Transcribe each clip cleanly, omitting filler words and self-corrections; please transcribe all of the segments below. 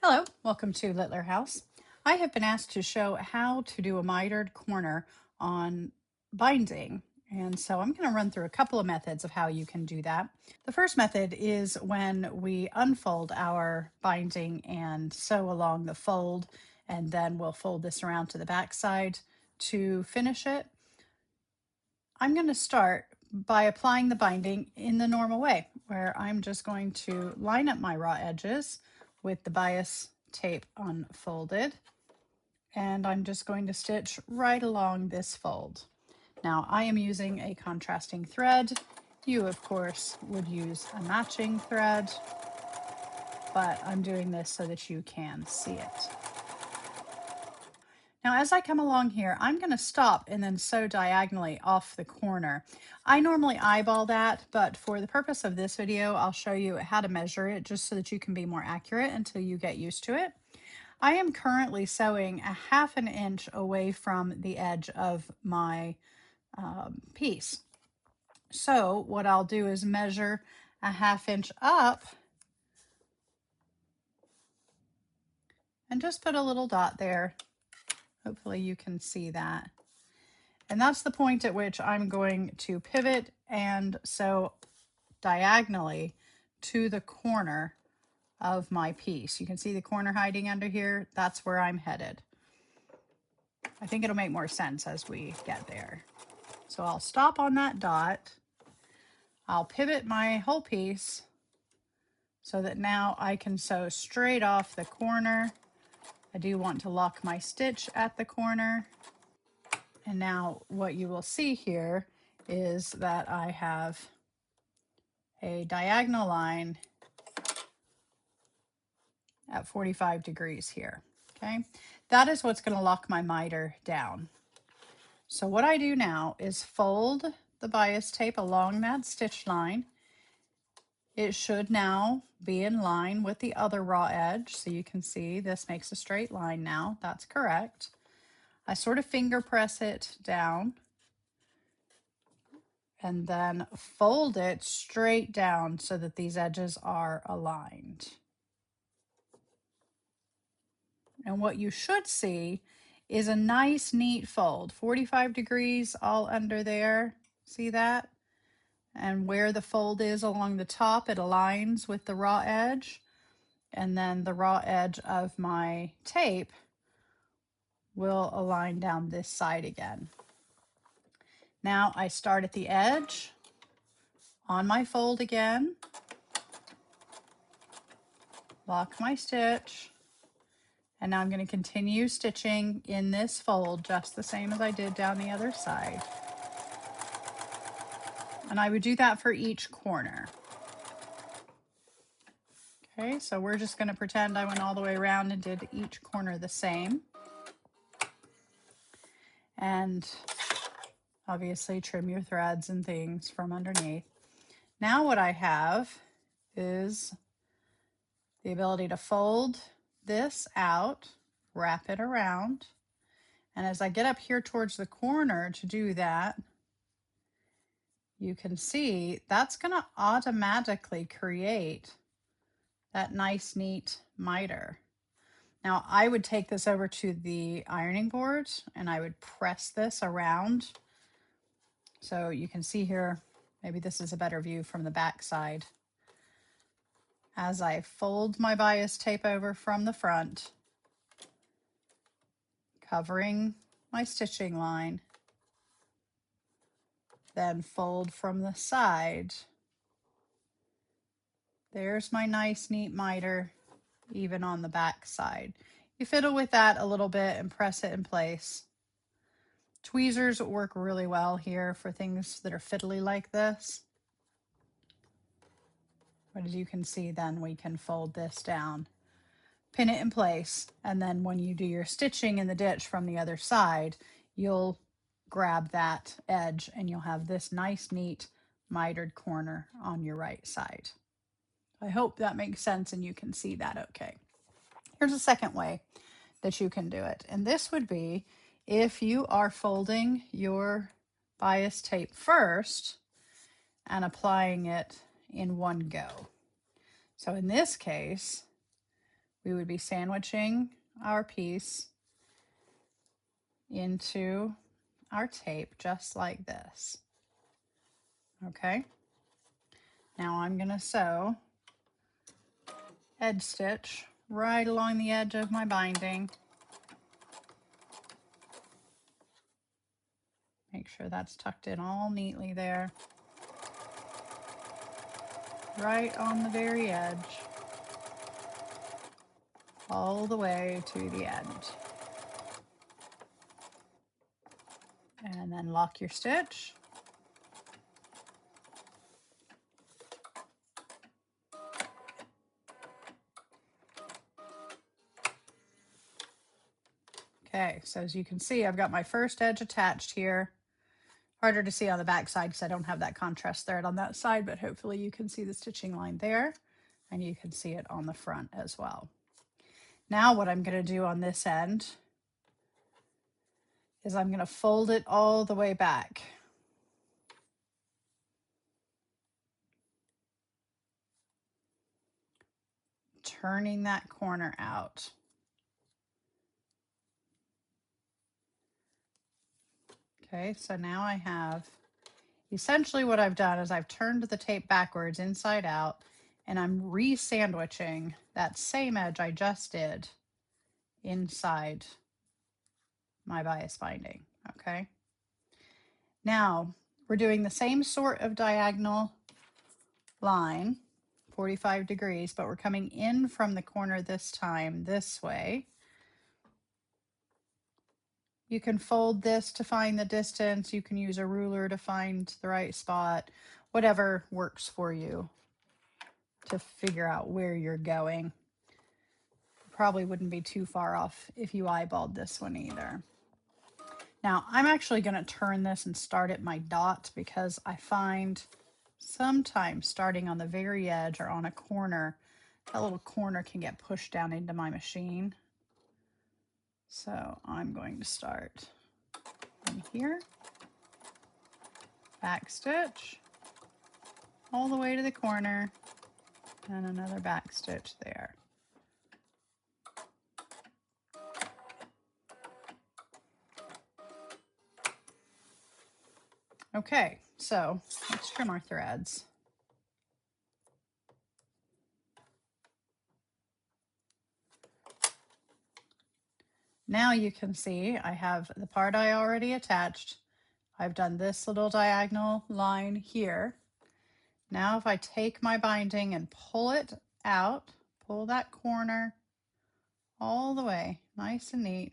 Hello, welcome to Littler House. I have been asked to show how to do a mitered corner on binding, and so I'm going to run through a couple of methods of how you can do that. The first method is when we unfold our binding and sew along the fold, and then we'll fold this around to the back side to finish it. I'm going to start by applying the binding in the normal way, where I'm just going to line up my raw edges with the bias tape unfolded, and I'm just going to stitch right along this fold. Now I am using a contrasting thread. You of course would use a matching thread, but I'm doing this so that you can see it. Now as I come along here, I'm going to stop and then sew diagonally off the corner. I normally eyeball that, but for the purpose of this video, I'll show you how to measure it just so that you can be more accurate until you get used to it. I am currently sewing a 1/2 inch away from the edge of my piece. So what I'll do is measure a 1/2 inch up and just put a little dot there. Hopefully you can see that. And that's the point at which I'm going to pivot and sew diagonally to the corner of my piece. You can see the corner hiding under here. That's where I'm headed. I think it'll make more sense as we get there. So I'll stop on that dot. I'll pivot my whole piece so that now I can sew straight off the corner. I do want to lock my stitch at the corner. And now what you will see here is that I have a diagonal line at 45 degrees here. Okay, that is what's going to lock my miter down. So what I do now is fold the bias tape along that stitch line. It should now be in line with the other raw edge. So you can see this makes a straight line now. That's correct. I sort of finger press it down and then fold it straight down so that these edges are aligned. And what you should see is a nice neat fold, 45 degrees all under there. See that? And where the fold is along the top, it aligns with the raw edge. And then the raw edge of my tape will align down this side again. Now I start at the edge on my fold again, lock my stitch, and now I'm going to continue stitching in this fold just the same as I did down the other side. And I would do that for each corner. Okay, so we're just going to pretend I went all the way around and did each corner the same. And obviously trim your threads and things from underneath. Now what I have is the ability to fold this out, wrap it around, and as I get up here towards the corner to do that, you can see that's going to automatically create that nice neat miter. Now I would take this over to the ironing board and I would press this around. So you can see here, maybe this is a better view from the back side. As I fold my bias tape over from the front, covering my stitching line, then fold from the side. There's my nice neat miter, even on the back side. You fiddle with that a little bit and press it in place. Tweezers work really well here for things that are fiddly like this. But as you can see, then we can fold this down, pin it in place, and then when you do your stitching in the ditch from the other side, you'll grab that edge and you'll have this nice neat mitered corner on your right side. I hope that makes sense and you can see that okay. Here's a second way that you can do it, and this would be if you are folding your bias tape first and applying it in one go. So in this case, we would be sandwiching our piece into our tape just like this. Okay, now I'm going to sew edge stitch right along the edge of my binding. Make sure that's tucked in all neatly there, right on the very edge, all the way to the end. And then lock your stitch. Okay, so as you can see, I've got my first edge attached here. Harder to see on the back side because I don't have that contrast thread on that side, but hopefully you can see the stitching line there, and you can see it on the front as well. Now what I'm going to do on this end is I'm going to fold it all the way back. Turning that corner out. Okay, so now I have, essentially what I've done is I've turned the tape backwards inside out, and I'm re-sandwiching that same edge I just did inside my bias binding. Okay, now we're doing the same sort of diagonal line, 45 degrees, but we're coming in from the corner this time this way. You can fold this to find the distance. You can use a ruler to find the right spot, whatever works for you to figure out where you're going. Probably wouldn't be too far off if you eyeballed this one either. Now I'm actually going to turn this and start at my dot because I find sometimes starting on the very edge or on a corner, that little corner can get pushed down into my machine. So I'm going to start in here, back stitch all the way to the corner, and another back stitch there. Okay, so let's trim our threads. Now you can see I have the part I already attached. I've done this little diagonal line here. Now if I take my binding and pull it out, pull that corner all the way, nice and neat,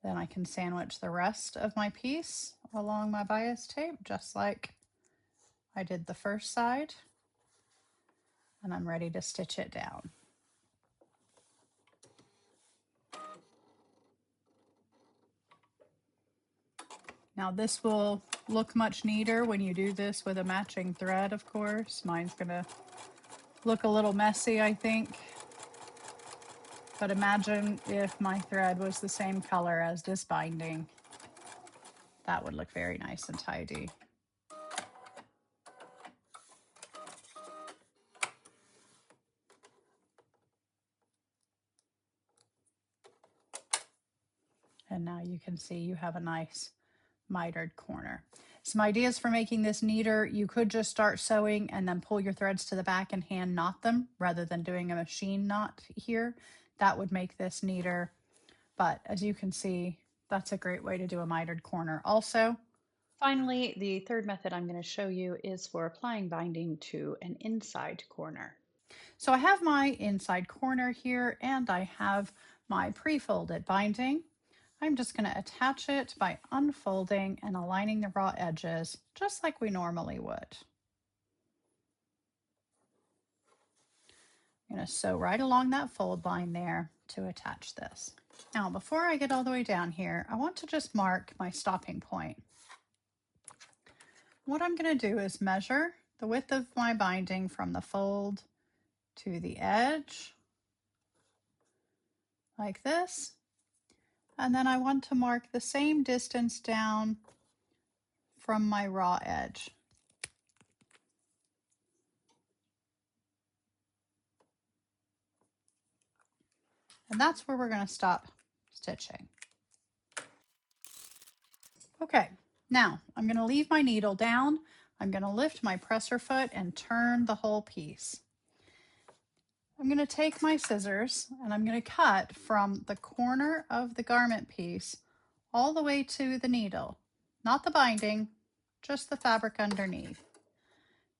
then I can sandwich the rest of my piece along my bias tape, just like I did the first side, and I'm ready to stitch it down. Now this will look much neater when you do this with a matching thread, of course. Mine's gonna look a little messy, I think. But imagine if my thread was the same color as this binding. That would look very nice and tidy. And now you can see you have a nice mitered corner. Some ideas for making this neater: you could just start sewing and then pull your threads to the back and hand knot them rather than doing a machine knot here. That would make this neater. But as you can see, that's a great way to do a mitered corner also. Finally, the third method I'm going to show you is for applying binding to an inside corner. So I have my inside corner here and I have my pre-folded binding. I'm just going to attach it by unfolding and aligning the raw edges just like we normally would. I'm going to sew right along that fold line there to attach this. Now before I get all the way down here, I want to just mark my stopping point. What I'm going to do is measure the width of my binding from the fold to the edge like this, and then I want to mark the same distance down from my raw edge. And that's where we're going to stop stitching. Okay, now I'm going to leave my needle down. I'm going to lift my presser foot and turn the whole piece. I'm going to take my scissors and I'm going to cut from the corner of the garment piece all the way to the needle, not the binding, just the fabric underneath,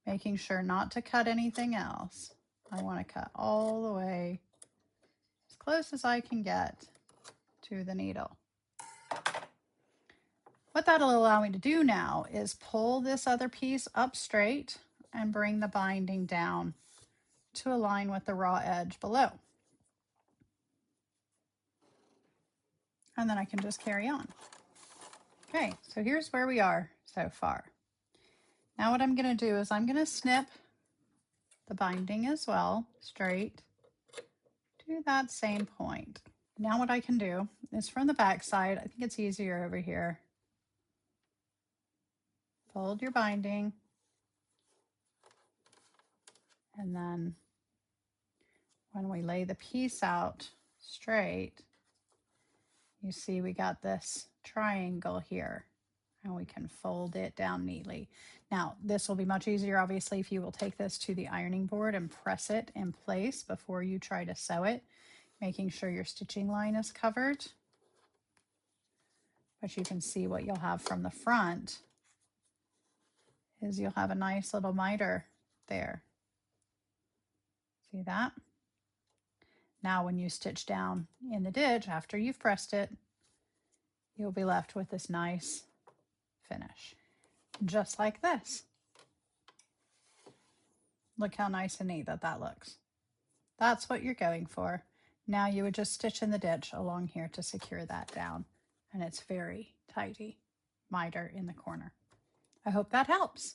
making sure not to cut anything else. I want to cut all the way as close as I can get to the needle. What that'll allow me to do now is pull this other piece up straight and bring the binding down to align with the raw edge below. And then I can just carry on. Okay, so here's where we are so far. Now what I'm going to do is I'm going to snip the binding as well, straight to that same point. Now what I can do is from the back side, I think it's easier over here. Fold your binding, and then when we lay the piece out straight, you see we got this triangle here, and we can fold it down neatly. Now, this will be much easier, obviously, if you will take this to the ironing board and press it in place before you try to sew it, making sure your stitching line is covered. But you can see what you'll have from the front is you'll have a nice little miter there. See that? Now when you stitch down in the ditch after you've pressed it, you'll be left with this nice finish, just like this. Look how nice and neat that looks. That's what you're going for. Now you would just stitch in the ditch along here to secure that down, and it's very tidy miter in the corner. I hope that helps.